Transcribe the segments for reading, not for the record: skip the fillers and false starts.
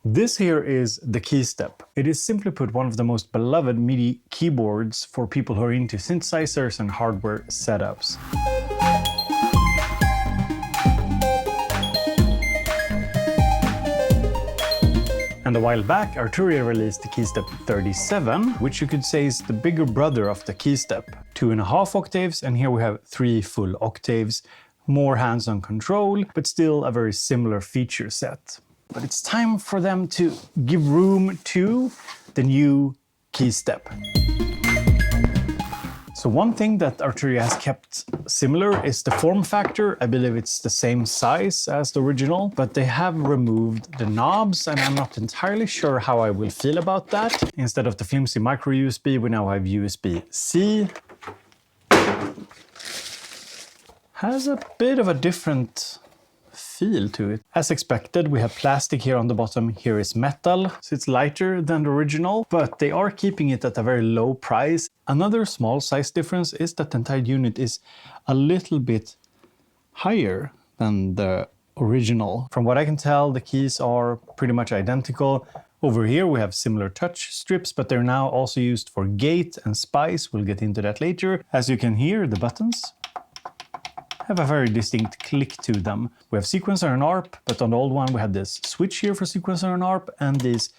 This here is the KEYSTEP. It is simply put one of the most beloved MIDI keyboards for people who are into synthesizers and hardware setups. And a while back, Arturia released the KEYSTEP 37, which you could say is the bigger brother of the KEYSTEP. 2.5 octaves, and here we have 3 full octaves. More hands-on control, but still a very similar feature set. But it's time for them to give room to the new KEYSTEP. So one thing that Arturia has kept similar is the form factor. I believe it's the same size as the original, but they have removed the knobs, and I'm not entirely sure how I will feel about that. Instead of the flimsy micro USB, we now have USB-C. Has a bit of a different feel to it. As expected, we have plastic here on the bottom. Here is metal, so it's lighter than the original, but they are keeping it at a very low price. Another small size difference is that the entire unit is a little bit higher than the original. From what I can tell, the keys are pretty much identical. Over here we have similar touch strips, but they're now also used for gate and spice. We'll get into that later. As you can hear, the buttons have a very distinct click to them. We have sequencer and ARP, but on the old one we had this switch here for sequencer and ARP, and these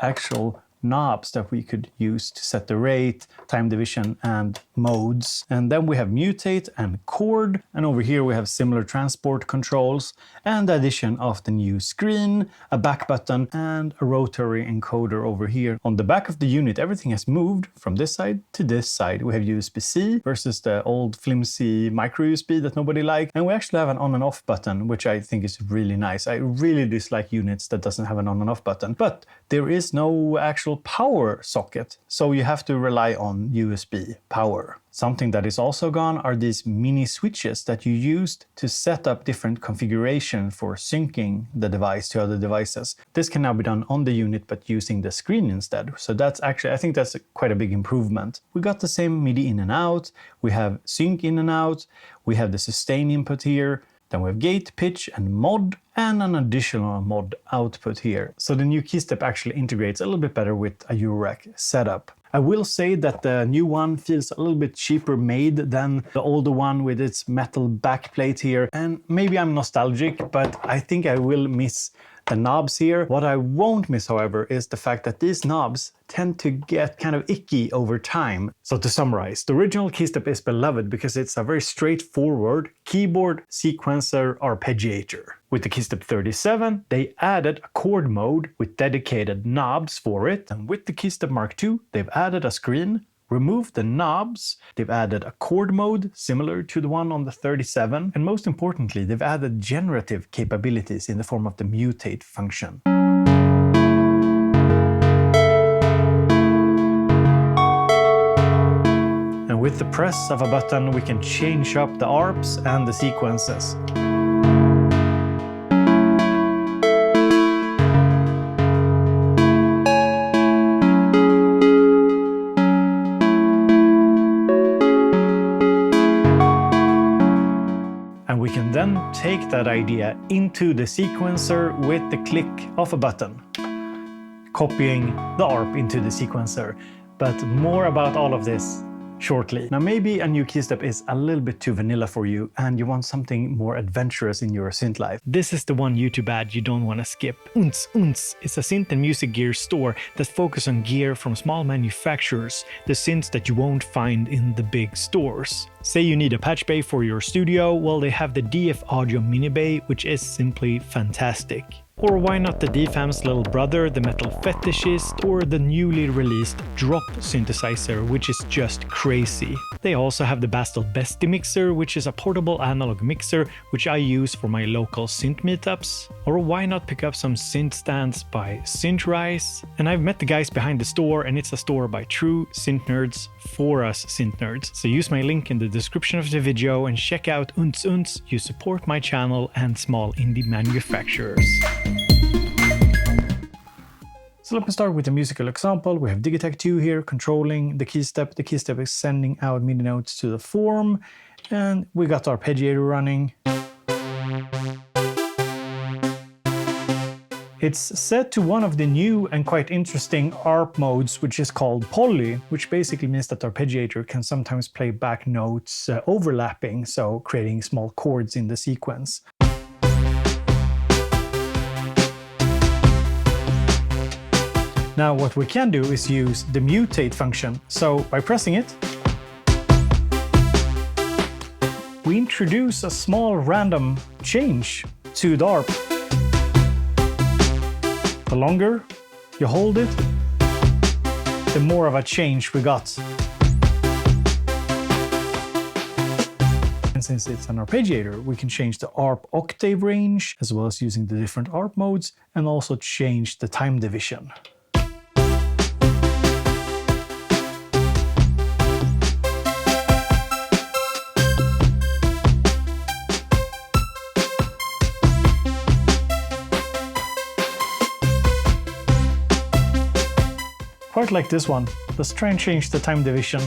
actual knobs that we could use to set the rate, time division, and modes. And then we have mutate and chord, and over here we have similar transport controls, and the addition of the new screen, a back button, and a rotary encoder over here. On the back of the unit, everything has moved from this side to this side. We have USB-C versus the old flimsy micro USB that nobody liked, and we actually have an on and off button, which I think is really nice. I really dislike units that doesn't have an on and off button, but there is no actual power socket, so you have to rely on USB power. Something that is also gone are these mini switches that you used to set up different configuration for syncing the device to other devices. This can now be done on the unit but using the screen instead. So that's actually, I think that's quite a big improvement. We got the same MIDI in and out, we have sync in and out, we have the sustain input here, then we have gate, pitch, and mod, and an additional mod output here. So the new KEYSTEP actually integrates a little bit better with a Eurorack setup. I will say that the new one feels a little bit cheaper made than the older one with its metal backplate here. And maybe I'm nostalgic, but I think I will miss the knobs here. What I won't miss, however, is the fact that these knobs tend to get kind of icky over time. So to summarize, the original KEYSTEP is beloved because it's a very straightforward keyboard sequencer arpeggiator. With the KEYSTEP 37, they added a chord mode with dedicated knobs for it, and with the KEYSTEP Mark II, they've added a screen, removed the knobs, they've added a chord mode similar to the one on the 37, and most importantly, they've added generative capabilities in the form of the mutate function. And with the press of a button, we can change up the ARPs and the sequences. And we can then take that idea into the sequencer with the click of a button, copying the ARP into the sequencer. But more about all of this shortly. Now maybe a new KEYSTEP is a little bit too vanilla for you and you want something more adventurous in your synth life. This is the one YouTube ad you don't want to skip. Unz Unz is a synth and music gear store that focuses on gear from small manufacturers, the synths that you won't find in the big stores. Say you need a patch bay for your studio, well they have the DF Audio Mini Bay, which is simply fantastic. Or why not the DFAM's little brother, the Metal Fetishist, or the newly released Drop synthesizer, which is just crazy. They also have the Bastel Bestie mixer, which is a portable analog mixer, which I use for my local synth meetups. Or why not pick up some synth stands by Synthrise? And I've met the guys behind the store, and it's a store by true synth nerds for us synth nerds. So use my link in the description of the video and check out Unz Unz. You support my channel and small indie manufacturers. So let me start with a musical example. We have Digitech 2 here controlling the KEYSTEP. The KEYSTEP is sending out MIDI notes to the form, and we got our arpeggiator running. It's set to one of the new and quite interesting ARP modes, which is called poly, which basically means that the arpeggiator can sometimes play back notes overlapping, so creating small chords in the sequence. Now what we can do is use the mutate function. So by pressing it, we introduce a small random change to the ARP. The longer you hold it, the more of a change we got. And since it's an arpeggiator, we can change the ARP octave range, as well as using the different ARP modes, and also change the time division. Quite like this one. Let's try and change the time division.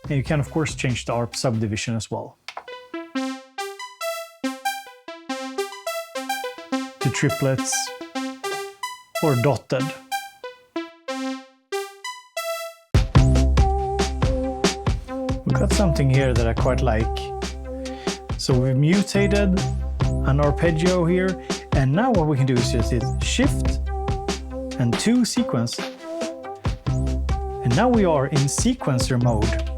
And you can of course change the ARP subdivision as well. To triplets or dotted. We've got something here that I quite like. So we've mutated an arpeggio here, and now what we can do is just hit Shift and 2 sequence. And now we are in sequencer mode.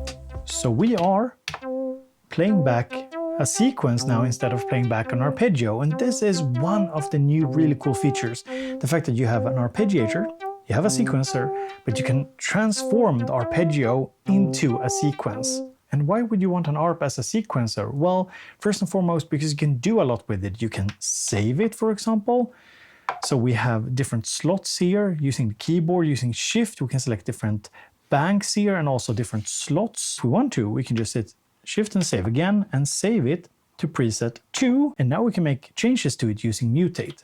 So we are playing back a sequence now instead of playing back an arpeggio, and this is one of the new really cool features. The fact that you have an arpeggiator, you have a sequencer, but you can transform the arpeggio into a sequence. And why would you want an ARP as a sequencer? Well, first and foremost, because you can do a lot with it. You can save it, for example. So we have different slots here using the keyboard, using Shift. We can select different banks here and also different slots. If we want to, we can just hit Shift and save again, and save it to preset 2. And now we can make changes to it using mutate.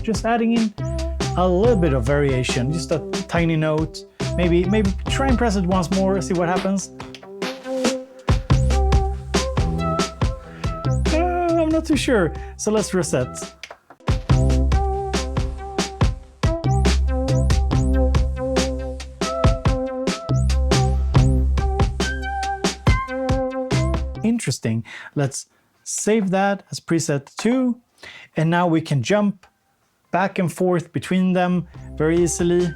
Just adding in a little bit of variation, just a tiny note. Maybe try and press it once more, see what happens. I'm not too sure, so let's reset. Interesting. Let's save that as preset 2, and now we can jump back and forth between them very easily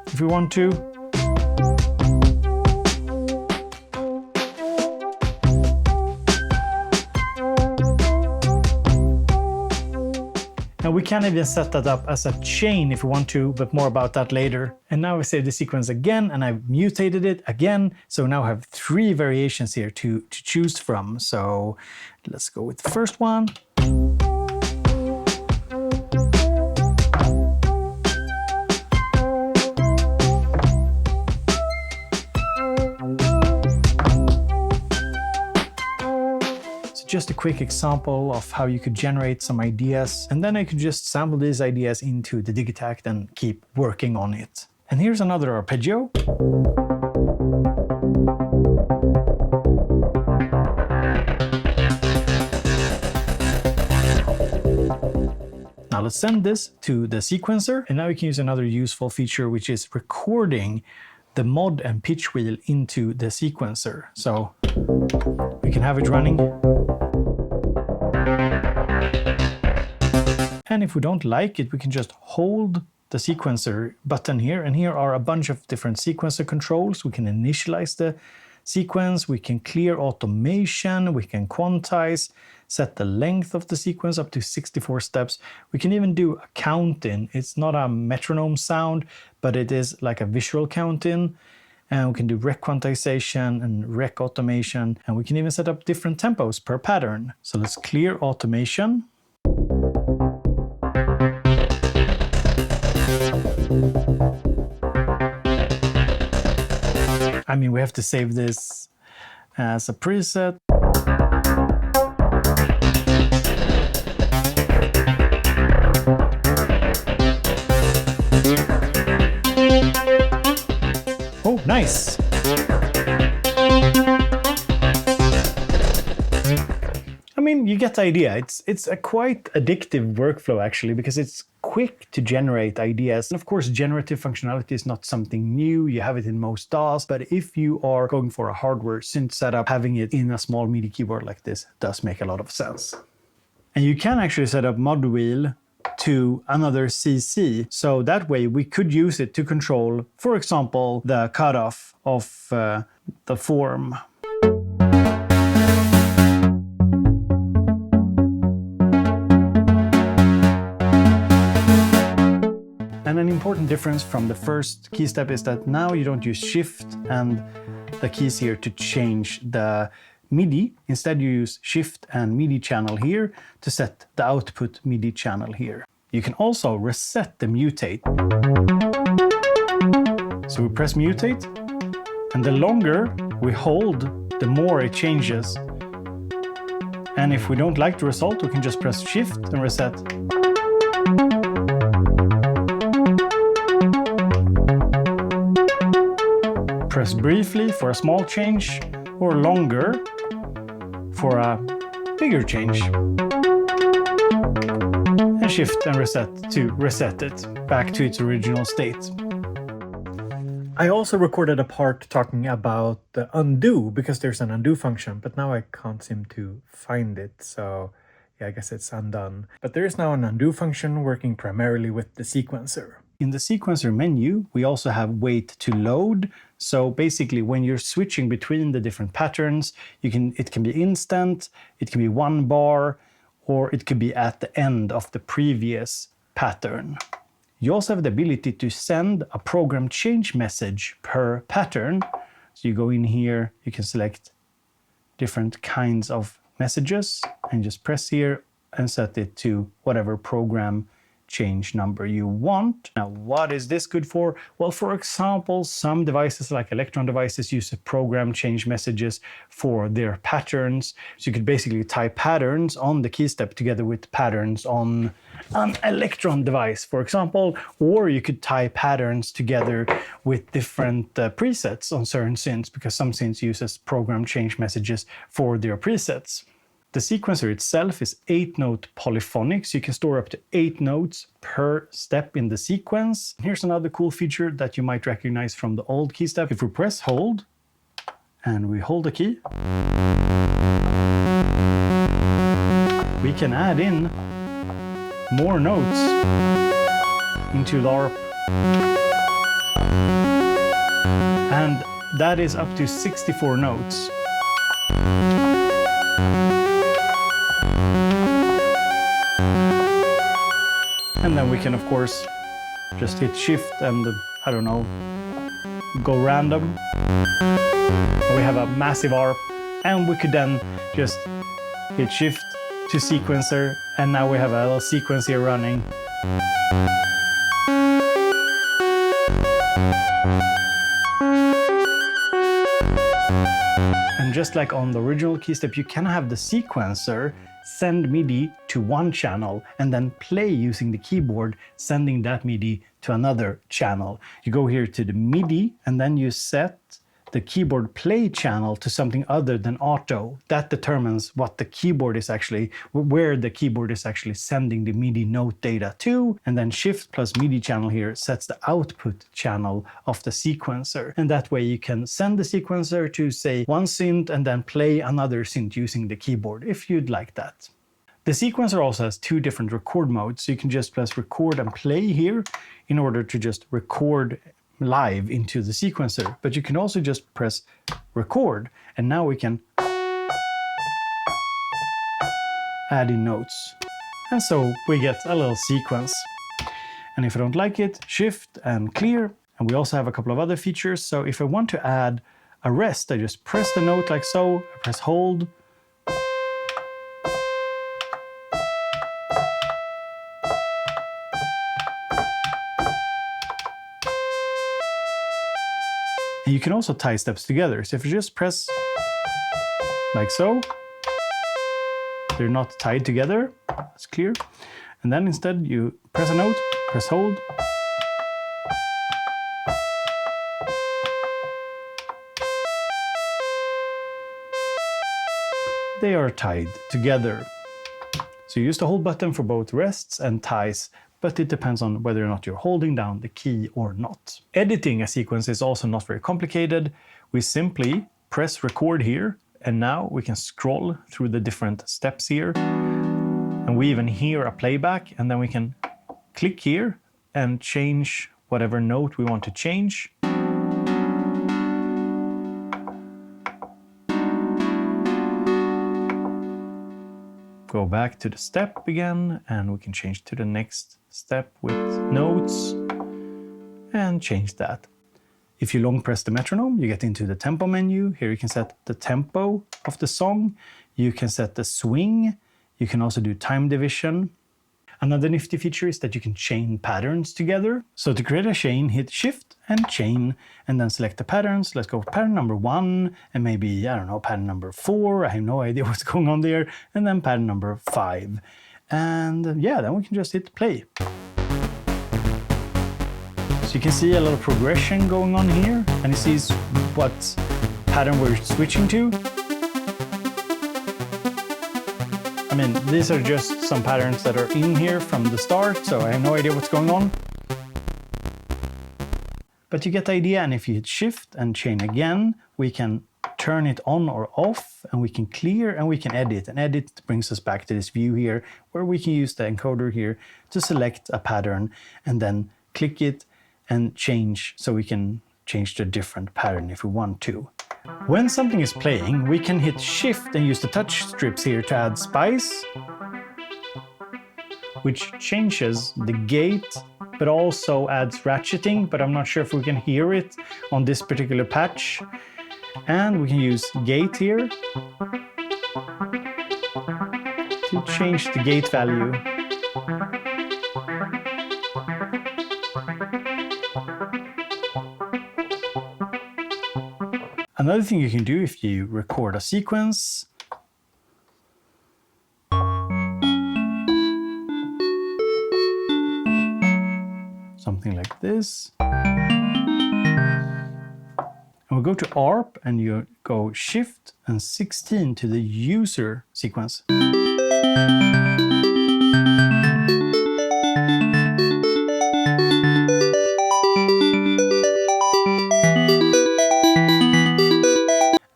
if we want to. And we can even set that up as a chain if we want to, but more about that later. And now I save the sequence again, and I've mutated it again. So now I have 3 variations here to choose from. So let's go with the first one. Just a quick example of how you could generate some ideas, and then I could just sample these ideas into the Digitact and keep working on it. And here's another arpeggio. Now let's send this to the sequencer, and now we can use another useful feature, which is recording the mod and pitch wheel into the sequencer. So we can have it running. And if we don't like it, we can just hold the sequencer button here, and here are a bunch of different sequencer controls. We can initialize the sequence, we can clear automation, we can quantize, set the length of the sequence up to 64 steps. We can even do a count-in. It's not a metronome sound, but it is like a visual count-in. And we can do rec quantization and rec automation, and we can even set up different tempos per pattern. So let's clear automation. I mean, we have to save this as a preset. Oh, nice! I mean, you get the idea. It's a quite addictive workflow actually, because it's quick to generate ideas. And of course, generative functionality is not something new. You have it in most DAWs, but if you are going for a hardware synth setup, having it in a small MIDI keyboard like this does make a lot of sense. And you can actually set up mod wheel to another CC. So that way we could use it to control, for example, the cutoff of the form. And an important difference from the first key step is that now you don't use Shift and the keys here to change the MIDI. Instead, you use Shift and MIDI channel here to set the output MIDI channel here. You can also reset the mutate. So we press mutate, and the longer we hold, the more it changes. And if we don't like the result, we can just press Shift and reset. Press briefly for a small change, or longer for a bigger change. And Shift and reset to reset it back to its original state. I also recorded a part talking about the undo, because there's an undo function, but now I can't seem to find it, so yeah, I guess it's undone. But there is now an undo function working primarily with the sequencer. In the sequencer menu, we also have wait to load. So basically, when you're switching between the different patterns, it can be instant, it can be one bar, or it could be at the end of the previous pattern. You also have the ability to send a program change message per pattern. So you go in here, you can select different kinds of messages and just press here and set it to whatever program change number you want. Now, what is this good for? Well, for example, some devices like Electron devices use a program change messages for their patterns. So you could basically type patterns on the key step together with patterns on an Electron device, for example, or you could tie patterns together with different presets on certain synths, because some synths uses program change messages for their presets. The sequencer itself is 8-note polyphonic, so you can store up to 8 notes per step in the sequence. Here's another cool feature that you might recognize from the old key step. If we press hold and we hold the key, we can add in more notes into the ARP. And that is up to 64 notes. And then we can, of course, just hit Shift and, I don't know, go random. We have a massive ARP, and we could then just hit Shift to sequencer, and now we have a little sequence here running. And just like on the original key step, you can have the sequencer send MIDI to one channel and then play using the keyboard, sending that MIDI to another channel. You go here to the MIDI and then you set the keyboard play channel to something other than auto. That determines what the keyboard is actually, where the keyboard is actually sending the MIDI note data to. And then Shift plus MIDI channel here sets the output channel of the sequencer. And that way you can send the sequencer to, say, one synth and then play another synth using the keyboard, if you'd like that. The sequencer also has 2 different record modes, so you can just press record and play here in order to just record live into the sequencer, but you can also just press record, and now we can add in notes, and so we get a little sequence. And if I don't like it, Shift and clear. And we also have a couple of other features. So if I want to add a rest, I just press the note like so, I press hold, and you can also tie steps together. So if you just press like so. They're not tied together, that's clear. And then instead you press a note, press hold. They are tied together. So you use the hold button for both rests and ties, but it depends on whether or not you're holding down the key or not. Editing a sequence is also not very complicated. We simply press record here, and now we can scroll through the different steps here. And we even hear a playback, and then we can click here and change whatever note we want to change. Go back to the step again, and we can change to the next step with notes and change that. If you long press the metronome, you get into the tempo menu. Here you can set the tempo of the song. You can set the swing. You can also do time division. Another nifty feature is that you can chain patterns together. So to create a chain, hit Shift and Chain, and then select the patterns. Let's go with pattern number 1, and maybe, I don't know, pattern number 4. I have no idea what's going on there. And then pattern number 5. And yeah, then we can just hit play. So you can see a lot of progression going on here, and you see what pattern we're switching to. I mean, these are just some patterns that are in here from the start, so I have no idea what's going on. But you get the idea, and if you hit Shift and Chain again, we can turn it on or off, and we can clear and we can edit. And edit brings us back to this view here, where we can use the encoder here to select a pattern and then click it and change, so we can change to a different pattern if we want to. When something is playing, we can hit Shift and use the touch strips here to add spice, which changes the gate, but also adds ratcheting, but I'm not sure if we can hear it on this particular patch. And we can use gate here to change the gate value. Another thing you can do if you record a sequence, something like this, and we go to ARP and you go Shift and 16 to the user sequence.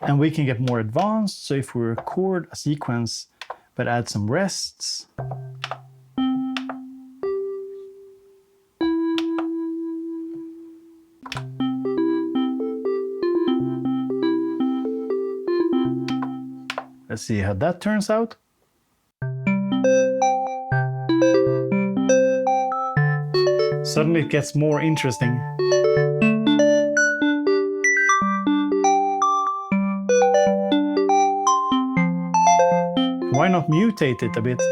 And we can get more advanced, so if we record a sequence but add some rests, let's see how that turns out. Suddenly it gets more interesting. Why not mutate it a bit?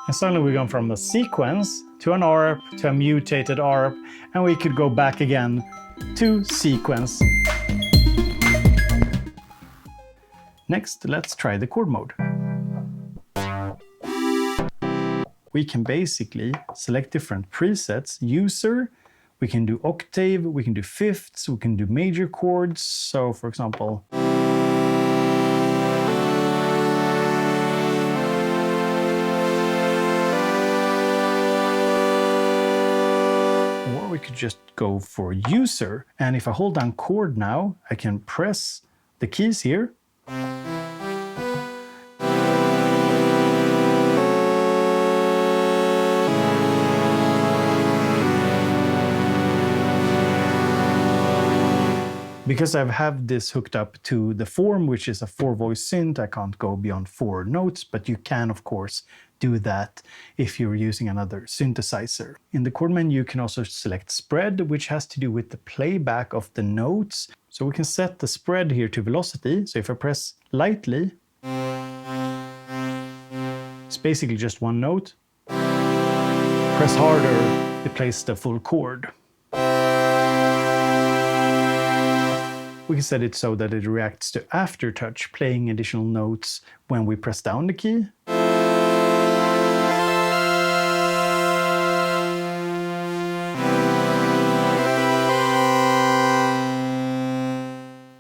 And suddenly we've gone from a sequence to an ARP to a mutated ARP, and we could go back again to sequence. Next, let's try the chord mode. We can basically select different presets, user. We can do octave, we can do fifths, we can do major chords. So for example, or we could just go for user. And if I hold down chord now, I can press the keys here. Because I have this hooked up to the form, which is a 4-voice synth, I can't go beyond 4 notes, but you can, of course, do that if you're using another synthesizer. In the chord menu, you can also select spread, which has to do with the playback of the notes. So we can set the spread here to velocity. So if I press lightly, it's basically just one note. press harder, it plays the full chord. We can set it so that it reacts to aftertouch, playing additional notes when we press down the key.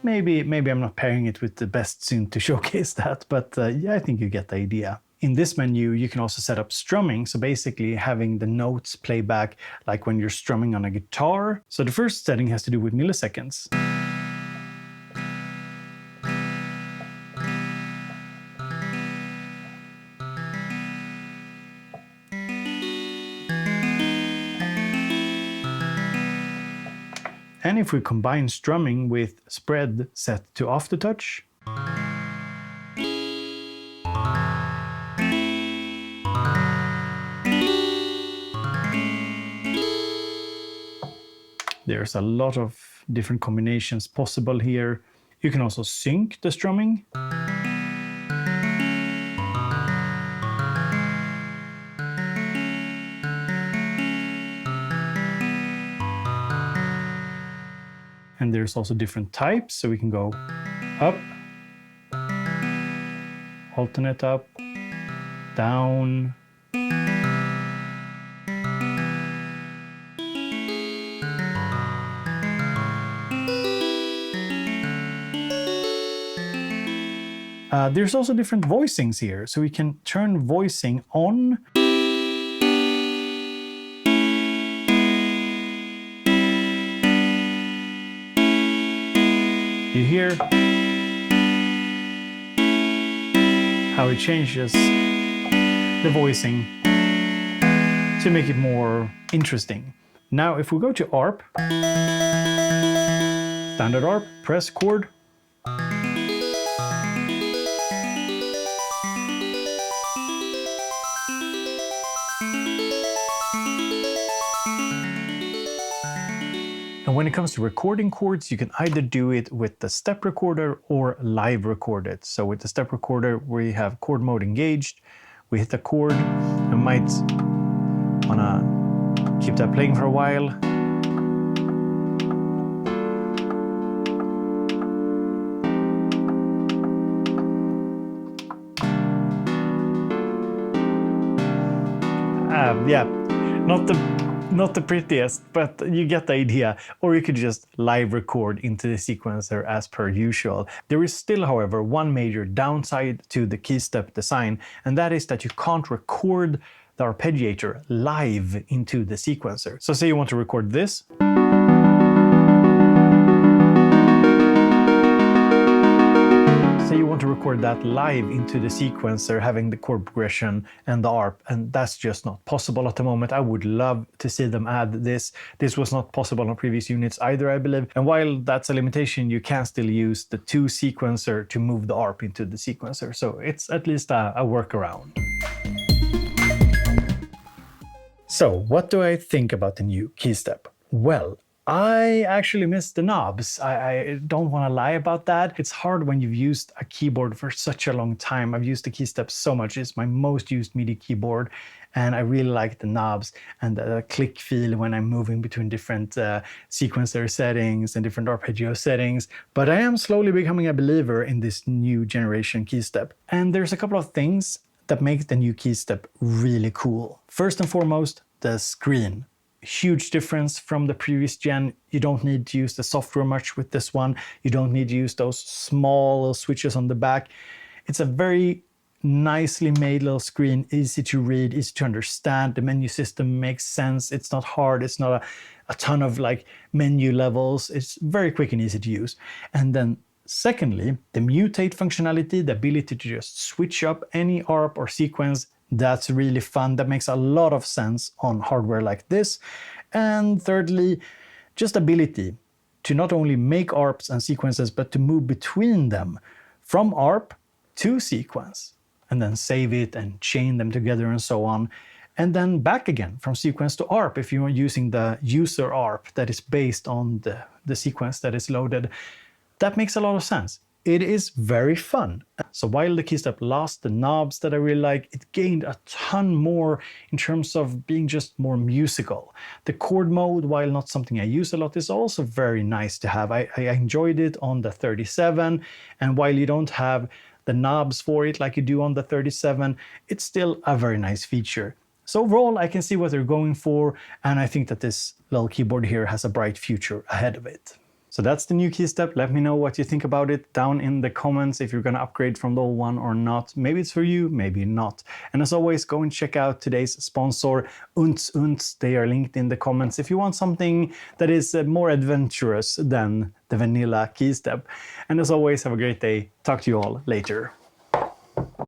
Maybe I'm not pairing it with the best synth to showcase that, but yeah, I think you get the idea. In this menu, you can also set up strumming, so basically having the notes play back like when you're strumming on a guitar. So the first setting has to do with milliseconds. And if we combine strumming with spread set to aftertouch, there's a lot of different combinations possible here. You can also sync the strumming. And there's also different types, so we can go up, alternate up, down, there's also different voicings here, so we can turn voicing on. You hear how it changes the voicing to make it more interesting. Now, if we go to ARP, standard ARP, press chord. And when it comes to recording chords, you can either do it with the step recorder or live record it. So with the step recorder, we have chord mode engaged. We hit the chord and might wanna keep that playing for a while. Yeah, not the prettiest, but you get the idea. Or you could just live record into the sequencer as per usual. There is still, however, one major downside to the keystep design, and that is that you can't record the arpeggiator live into the sequencer. So say you want to record this. Say you want to record that live into the sequencer, having the chord progression and the ARP, and that's just not possible at the moment. I would love to see them add this. This was not possible on previous units either, I believe. And while that's a limitation, you can still use the 2 sequencer to move the ARP into the sequencer. So it's at least a workaround. So what do I think about the new keystep? Well, I actually miss the knobs. I don't want to lie about that. It's hard when you've used a keyboard for such a long time. I've used the keystep so much. It's my most used MIDI keyboard, and I really like the knobs and the click feel when I'm moving between different sequencer settings and different arpeggio settings. But I am slowly becoming a believer in this new generation keystep. And there's a couple of things that make the new keystep really cool. First and foremost, the screen. Huge difference from the previous gen. You don't need to use the software much with this one. You don't need to use those small switches on the back. It's a very nicely made little screen, easy to read, easy to understand. The menu system makes sense. It's not hard. It's not a ton of like menu levels. It's very quick and easy to use. And then secondly, the mutate functionality, the ability to just switch up any ARP or sequence. That's really fun. That makes a lot of sense on hardware like this. And thirdly, just ability to not only make ARPs and sequences, but to move between them from ARP to sequence, and then save it and chain them together and so on. And then back again from sequence to ARP if you are using the user ARP that is based on the sequence that is loaded. That makes a lot of sense. it is very fun. So while the KEYSTEP lost the knobs that I really like, it gained a ton more in terms of being just more musical. The chord mode, while not something I use a lot, is also very nice to have. I enjoyed it on the 37, and while you don't have the knobs for it like you do on the 37, it's still a very nice feature. So overall, I can see what they're going for, and I think that this little keyboard here has a bright future ahead of it. So that's the new KEYSTEP. Let me know what you think about it down in the comments, if you're going to upgrade from the old one or not. Maybe it's for you, maybe not. And as always, go and check out today's sponsor, Unts. They are linked in the comments if you want something that is more adventurous than the vanilla KEYSTEP. And as always, have a great day. Talk to you all later.